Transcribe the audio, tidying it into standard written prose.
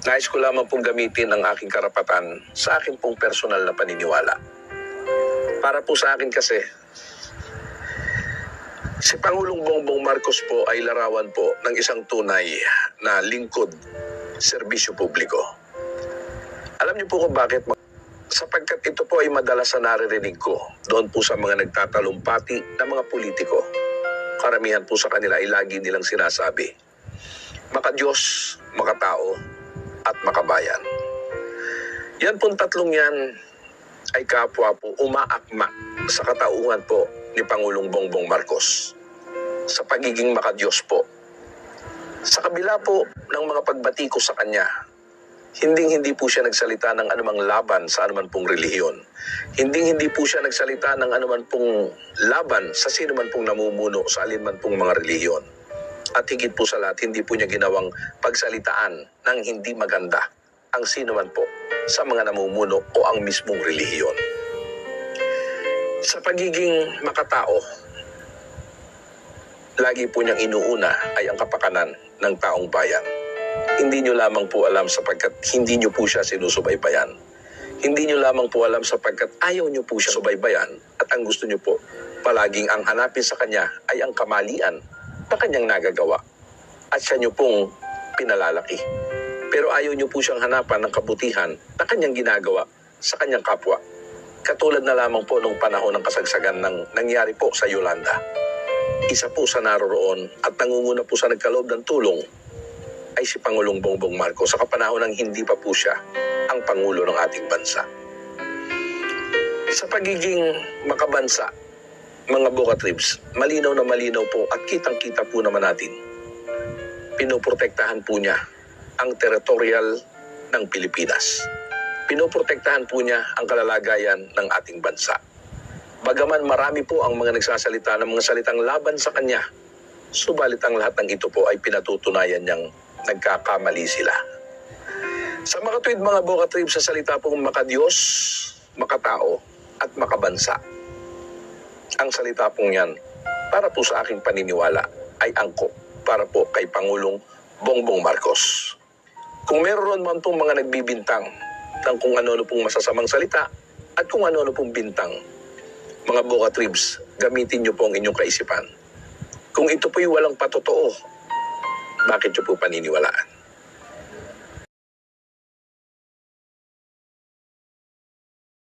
Nais ko lamang pong gamitin ang aking karapatan sa aking pong personal na paniniwala. Para po sa akin kasi, si Pangulong Bongbong Marcos po ay larawan po ng isang tunay na lingkod serbisyo publiko. Alam niyo po kung bakit? Sapagkat ito po ay madalas na naririnig ko doon po sa mga nagtatalumpati na mga politiko. Karamihan po sa kanila ay lagi nilang sinasabi, maka-Diyos, makatao, at makabayan. Yan pong tatlong yan ay kapwa po umaakma sa katauhan po ni Pangulong Bongbong Marcos sa pagiging maka-Diyos po. Sa kabila po ng mga pagbati ko sa kanya, hindi po siya nagsalita ng anumang laban sa anuman pong relihiyon. Hindi po siya nagsalita ng anuman pong laban sa sino man pong namumuno sa alinman pong mga relihiyon. At higit po sa lahat, hindi po niya ginawang pagsalitaan ng hindi maganda ang sino man po sa mga namumuno o ang mismong relihiyon. Sa pagiging makatao, lagi po niyang inuuna ay ang kapakanan ng taong bayan. Hindi niyo lamang po alam sapagkat hindi niyo po siya sinusubaybayan. Hindi niyo lamang po alam sapagkat ayaw niyo po siya subaybayan at ang gusto niyo po palaging ang hanapin sa kanya ay ang kamalian na kanyang nagagawa at siya niyo pong pinalalaki. Pero ayaw niyo po siyang hanapan ng kabutihan na kanyang ginagawa sa kanyang kapwa. Katulad na lamang po nung panahon ng kasagsagan ng nangyari po sa Yolanda. Isa po sa naroroon at nangunguna po sa nagkaloob ng tulong ay si Pangulong Bongbong Marcos sa kapanahon ng hindi pa po siya ang Pangulo ng ating bansa. Sa pagiging makabansa, mga Bokatribs, malinaw na malinaw po at kitang-kita po naman natin. Pinoprotektahan po niya ang teritorial ng Pilipinas. Pinoprotektahan po niya ang kalalagayan ng ating bansa. Bagaman marami po ang mga nagsasalita ng mga salitang laban sa kanya, subalit ang lahat ng ito po ay pinatutunayan niyang nagkakamali sila. Sa mga tuwid mga Bokatribs, sa salita pong maka-Diyos, makatao at makabansa. Ang salita pong yan, para po sa aking paniniwala, ay angkop para po kay Pangulong Bongbong Marcos. Kung meron man pong mga nagbibintang ng kung ano-ano pong masasamang salita at kung ano-ano pong bintang, mga Bokatribs, gamitin niyo po ang inyong kaisipan. Kung ito po'y walang patotoo, bakit niyo po paniniwalaan?